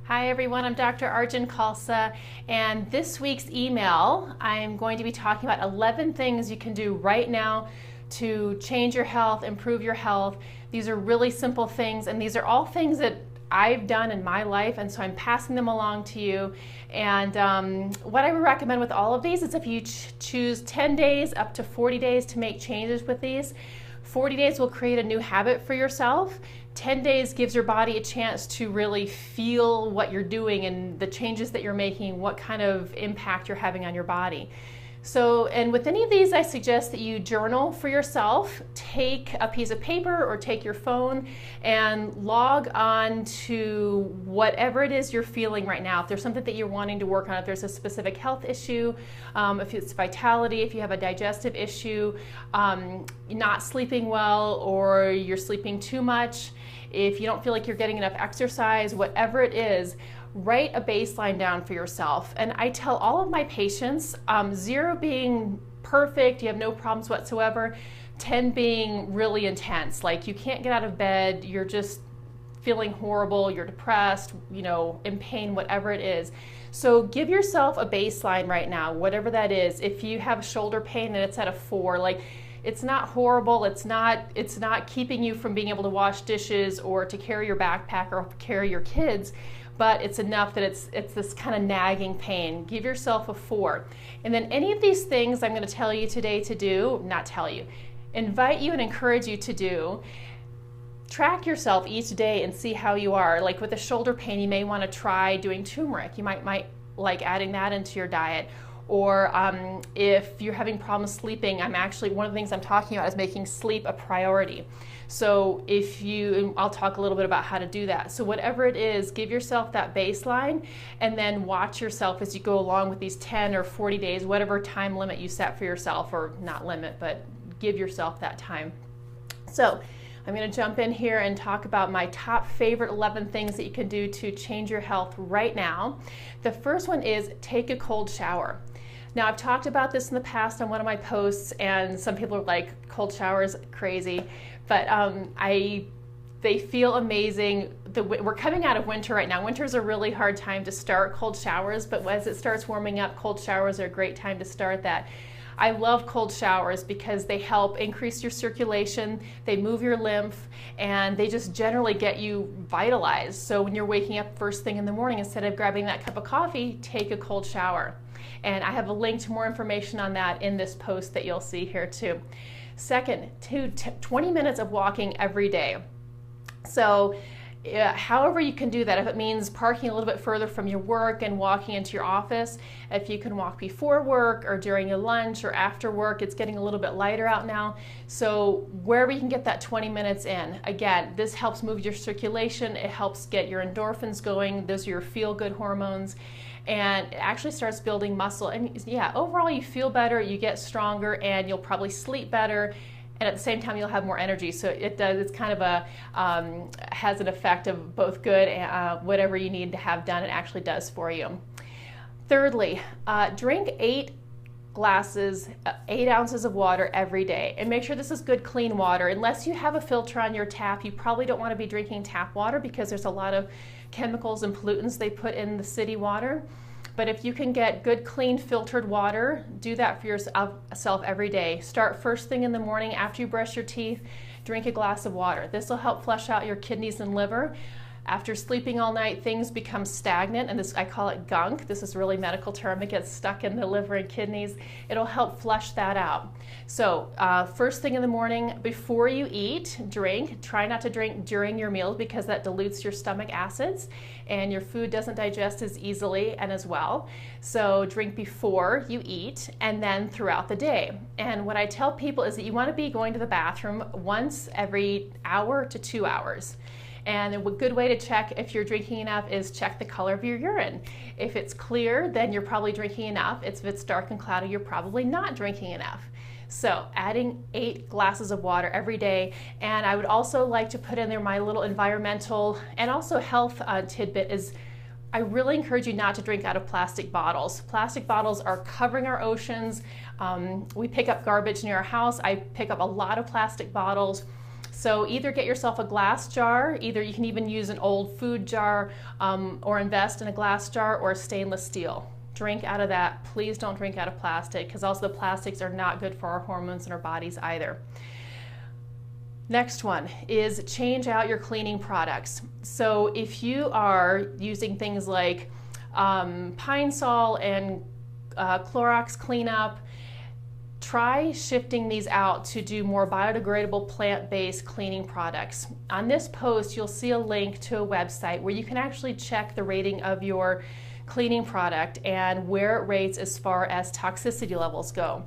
Hi everyone, I'm Dr. Arjun Khalsa, and this week's email, I'm going to be talking about 11 things you can do right now to change your health, improve your health. These are really simple things, and these are all things that I've done in my life, and so I'm passing them along to you. And what I would recommend with all of these is if you choose 10 days up to 40 days to make changes with these. 40 days will create a new habit for yourself. 10 days gives your body a chance to really feel what you're doing and the changes that you're making, what kind of impact you're having on your body. So, and with any of these, I suggest that you journal for yourself. Take a piece of paper or take your phone and log on to whatever it is you're feeling right now. If there's something that you're wanting to work on, if there's a specific health issue, if it's vitality, if you have a digestive issue, not sleeping well, or you're sleeping too much, if you don't feel like you're getting enough exercise, whatever it is, write a baseline down for yourself. And I tell all of my patients, 0 being perfect, you have no problems whatsoever, 10 being really intense, like you can't get out of bed, you're just feeling horrible, you're depressed, in pain, whatever it is. So give yourself a baseline right now, whatever that is. If you have shoulder pain and it's at a 4, like it's not horrible, it's not keeping you from being able to wash dishes or to carry your backpack or carry your kids, but it's enough that it's this kind of nagging pain. Give yourself a 4. And then any of these things I'm going to tell you today to do, invite you and encourage you to do, track yourself each day and see how you are. Like with a shoulder pain, you may want to try doing turmeric. You might like adding that into your diet. Or if you're having problems sleeping, one of the things I'm talking about is making sleep a priority. So I'll talk a little bit about how to do that. So whatever it is, give yourself that baseline and then watch yourself as you go along with these 10 or 40 days, whatever time limit you set for yourself, or not limit, but give yourself that time. So I'm going to jump in here and talk about my top favorite 11 things that you can do to change your health right now. The first one is take a cold shower. Now, I've talked about this in the past on one of my posts, and some people are like, cold showers, crazy, but they feel amazing. We're coming out of winter right now. Winter's a really hard time to start cold showers, but as it starts warming up, cold showers are a great time to start that. I love cold showers because they help increase your circulation, they move your lymph, and they just generally get you vitalized. So when you're waking up first thing in the morning, instead of grabbing that cup of coffee, take a cold shower. And I have a link to more information on that in this post that you'll see here too. Second, 20 minutes of walking every day. So however you can do that, if it means parking a little bit further from your work and walking into your office, if you can walk before work or during your lunch or after work, it's getting a little bit lighter out now. So wherever you can get that 20 minutes in, again, this helps move your circulation, it helps get your endorphins going, those are your feel-good hormones, and it actually starts building muscle. And yeah, overall you feel better, you get stronger, and you'll probably sleep better. And at the same time, you'll have more energy. So it's kind of has an effect of both good and whatever you need to have done, it actually does for you. Thirdly, drink 8 ounces of water every day. And make sure this is good, clean water. Unless you have a filter on your tap, you probably don't want to be drinking tap water because there's a lot of chemicals and pollutants they put in the city water. But if you can get good, clean, filtered water, do that for yourself every day. Start first thing in the morning after you brush your teeth, drink a glass of water. This will help flush out your kidneys and liver. After sleeping all night, things become stagnant, and I call it gunk. This is a really medical term. It gets stuck in the liver and kidneys. It'll help flush that out. So first thing in the morning, before you eat, drink. Try not to drink during your meals because that dilutes your stomach acids and your food doesn't digest as easily and as well. So drink before you eat and then throughout the day. And what I tell people is that you want to be going to the bathroom once every hour to 2 hours. And a good way to check if you're drinking enough is check the color of your urine. If it's clear, then you're probably drinking enough. If it's dark and cloudy, you're probably not drinking enough. So adding 8 glasses of water every day. And I would also like to put in there my little environmental and also health tidbit is I really encourage you not to drink out of plastic bottles. Plastic bottles are covering our oceans. We pick up garbage near our house. I pick up a lot of plastic bottles. So either get yourself a glass jar, either you can even use an old food jar or invest in a glass jar or stainless steel. Drink out of that. Please don't drink out of plastic, because also the plastics are not good for our hormones and our bodies either. Next one is change out your cleaning products. So if you are using things like Pine Sol and Clorox cleanup, try shifting these out to do more biodegradable plant-based cleaning products. On this post, you'll see a link to a website where you can actually check the rating of your cleaning product and where it rates as far as toxicity levels go.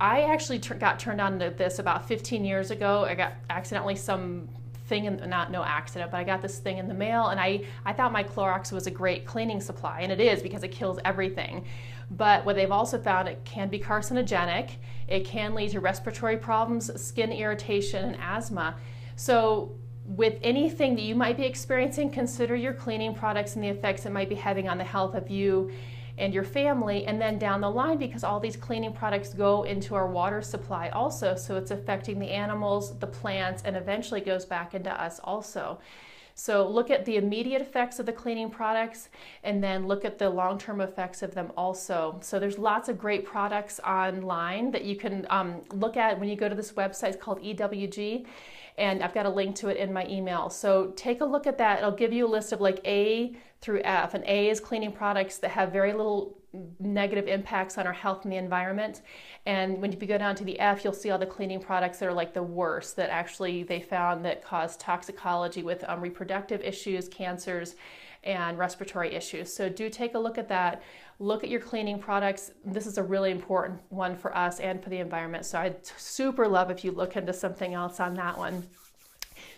I actually got turned on to this about 15 years ago. I got accidentally no accident, but I got this thing in the mail, and I thought my Clorox was a great cleaning supply, and it is, because it kills everything. But what they've also found, it can be carcinogenic, it can lead to respiratory problems, skin irritation, and asthma. So with anything that you might be experiencing, consider your cleaning products and the effects it might be having on the health of you and your family, and then down the line, because all these cleaning products go into our water supply also, so it's affecting the animals, the plants, and eventually goes back into us also. So look at the immediate effects of the cleaning products, and then look at the long-term effects of them also. So there's lots of great products online that you can look at when you go to this website. It's called EWG, and I've got a link to it in my email. So take a look at that. It'll give you a list of like A through F, and A is cleaning products that have very little negative impacts on our health and the environment. And when you go down to the F, you'll see all the cleaning products that are like the worst, that actually they found that cause toxicology with reproductive issues, cancers, and respiratory issues. So do take a look at that. Look at your cleaning products. This is a really important one for us and for the environment. So I'd super love if you look into something else on that one.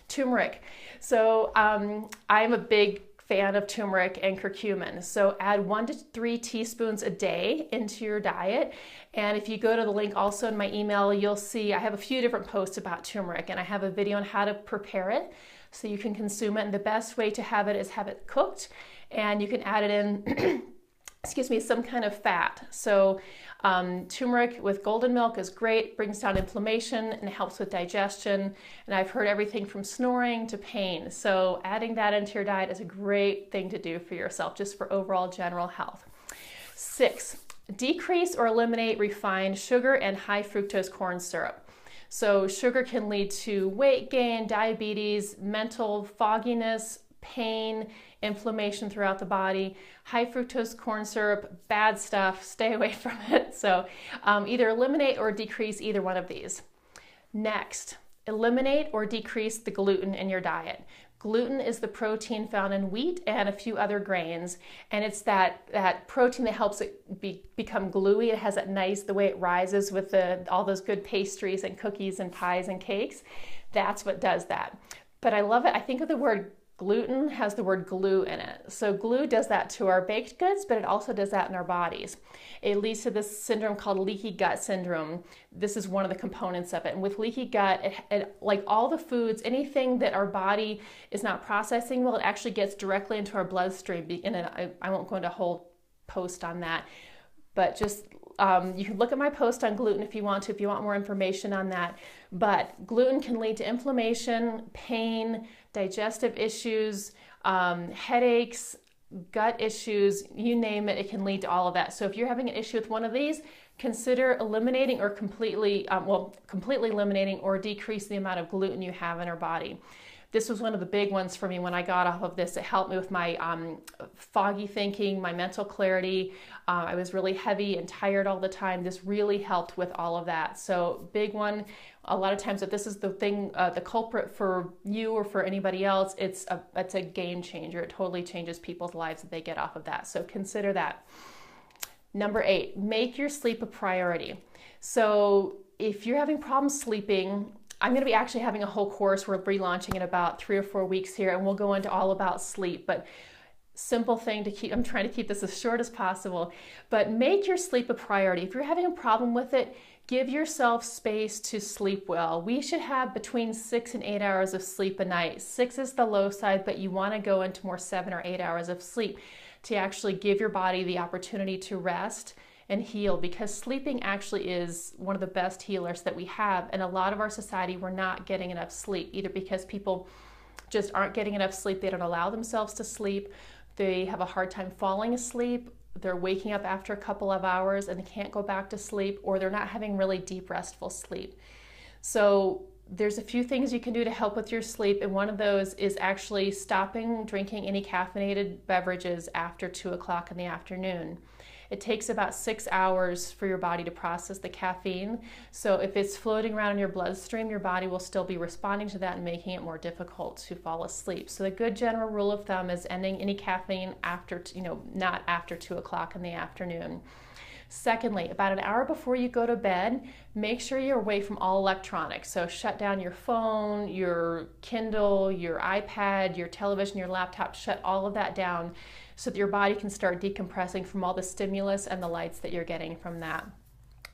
Turmeric. So I'm a big fan of turmeric and curcumin. So add 1 to 3 teaspoons a day into your diet. And if you go to the link also in my email, you'll see I have a few different posts about turmeric, and I have a video on how to prepare it so you can consume it. And the best way to have it is have it cooked, and you can add it in excuse me, some kind of fat. So turmeric with golden milk is great, brings down inflammation and helps with digestion. And I've heard everything from snoring to pain. So adding that into your diet is a great thing to do for yourself, just for overall general health. 6, decrease or eliminate refined sugar and high fructose corn syrup. So sugar can lead to weight gain, diabetes, mental fogginess, pain, inflammation throughout the body. High fructose corn syrup, bad stuff, stay away from it. So either eliminate or decrease either one of these. Next, eliminate or decrease the gluten in your diet. Gluten is the protein found in wheat and a few other grains, and it's that protein that helps it become gluey. It has that nice, the way it rises with all those good pastries and cookies and pies and cakes. That's what does that. But I love it. I think of the word gluten has the word glue in it. So glue does that to our baked goods, but it also does that in our bodies. It leads to this syndrome called leaky gut syndrome. This is one of the components of it. And with leaky gut, like all the foods, anything that our body is not processing well, it actually gets directly into our bloodstream. And I won't go into a whole post on that, but just you can look at my post on gluten if you want more information on that. But gluten can lead to inflammation, pain, digestive issues, headaches, gut issues, you name it, it can lead to all of that. So if you're having an issue with one of these, consider eliminating or completely eliminating or decrease the amount of gluten you have in our body. This was one of the big ones for me when I got off of this. It helped me with my foggy thinking, my mental clarity. I was really heavy and tired all the time. This really helped with all of that. So big one. A lot of times if this is the thing, the culprit for you or for anybody else, it's a game changer. It totally changes people's lives if they get off of that. So consider that. Number 8, make your sleep a priority. So if you're having problems sleeping, I'm going to be actually having a whole course we're relaunching in about 3 or 4 weeks here, and we'll go into all about sleep. But simple thing to keep, I'm trying to keep this as short as possible, but make your sleep a priority. If you're having a problem with it, give yourself space to sleep well. We should have between 6 and 8 hours of sleep a night. 6 is the low side, but you want to go into more 7 or 8 hours of sleep to actually give your body the opportunity to rest and heal, because sleeping actually is one of the best healers that we have. And a lot of our society, we're not getting enough sleep, either because people just aren't getting enough sleep, they don't allow themselves to sleep, they have a hard time falling asleep, they're waking up after a couple of hours and they can't go back to sleep, or they're not having really deep, restful sleep. So there's a few things you can do to help with your sleep, and one of those is actually stopping drinking any caffeinated beverages after 2 o'clock in the afternoon. It takes about 6 hours for your body to process the caffeine. So if it's floating around in your bloodstream, your body will still be responding to that and making it more difficult to fall asleep. So the good general rule of thumb is ending any caffeine after, not after 2 o'clock in the afternoon. Secondly, about an hour before you go to bed, make sure you're away from all electronics. So shut down your phone, your Kindle, your iPad, your television, your laptop, shut all of that down so that your body can start decompressing from all the stimulus and the lights that you're getting from that.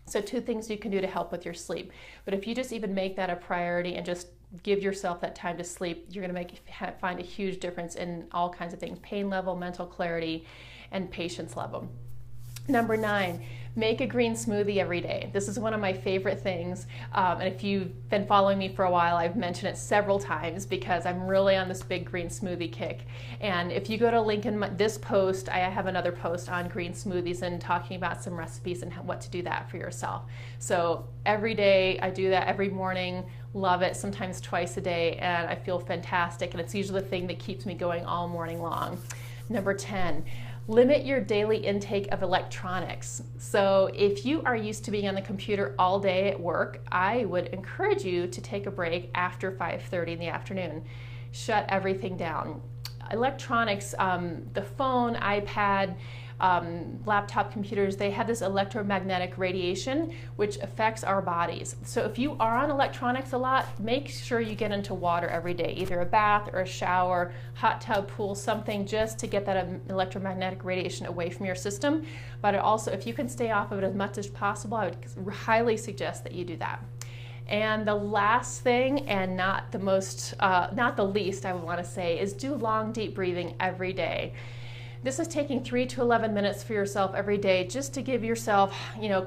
So 2 things you can do to help with your sleep. But if you just even make that a priority and just give yourself that time to sleep, you're going to find a huge difference in all kinds of things: pain level, mental clarity, and patience level. Number 9, make a green smoothie every day. This is one of my favorite things, and if you've been following me for a while, I've mentioned it several times because I'm really on this big green smoothie kick. And if you go to link in this post, I have another post on green smoothies and talking about some recipes and what to do that for yourself. So every day I do that, every morning, love it, sometimes twice a day, and I feel fantastic, and it's usually the thing that keeps me going all morning long. Number 10, limit your daily intake of electronics. So if you are used to being on the computer all day at work, I would encourage you to take a break after 5:30 in the afternoon. Shut everything down. Electronics, the phone, iPad, laptop computers, they have this electromagnetic radiation which affects our bodies. So if you are on electronics a lot, make sure you get into water every day, either a bath or a shower, hot tub, pool, something, just to get that electromagnetic radiation away from your system. But also, if you can stay off of it as much as possible, I would highly suggest that you do that. And the last thing, and not the least, I would want to say, is do long, deep breathing every day. This is taking 3 to 11 minutes for yourself every day, just to give yourself,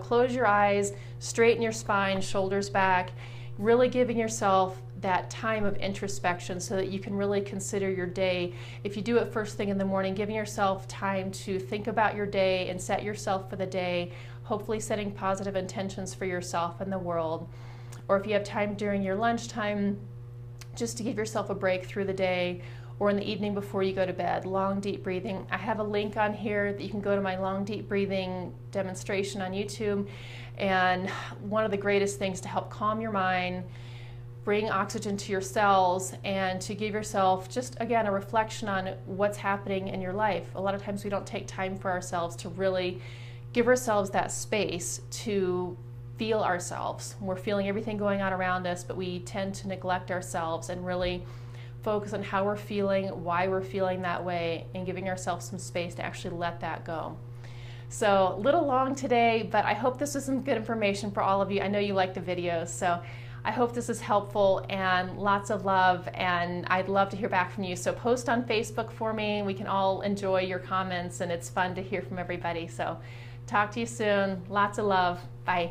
close your eyes, straighten your spine, shoulders back, really giving yourself that time of introspection so that you can really consider your day. If you do it first thing in the morning, giving yourself time to think about your day and set yourself for the day, hopefully setting positive intentions for yourself and the world. Or if you have time during your lunchtime, just to give yourself a break through the day, or in the evening before you go to bed, long, deep breathing. I have a link on here that you can go to my long, deep breathing demonstration on YouTube. And one of the greatest things to help calm your mind, bring oxygen to your cells, and to give yourself just, again, a reflection on what's happening in your life. A lot of times we don't take time for ourselves to really give ourselves that space to feel ourselves. We're feeling everything going on around us, but we tend to neglect ourselves and really focus on how we're feeling, why we're feeling that way, and giving ourselves some space to actually let that go. So a little long today, but I hope this was some good information for all of you. I know you like the videos, so I hope this is helpful, and lots of love, and I'd love to hear back from you. So post on Facebook for me. We can all enjoy your comments, and it's fun to hear from everybody. So talk to you soon. Lots of love. Bye.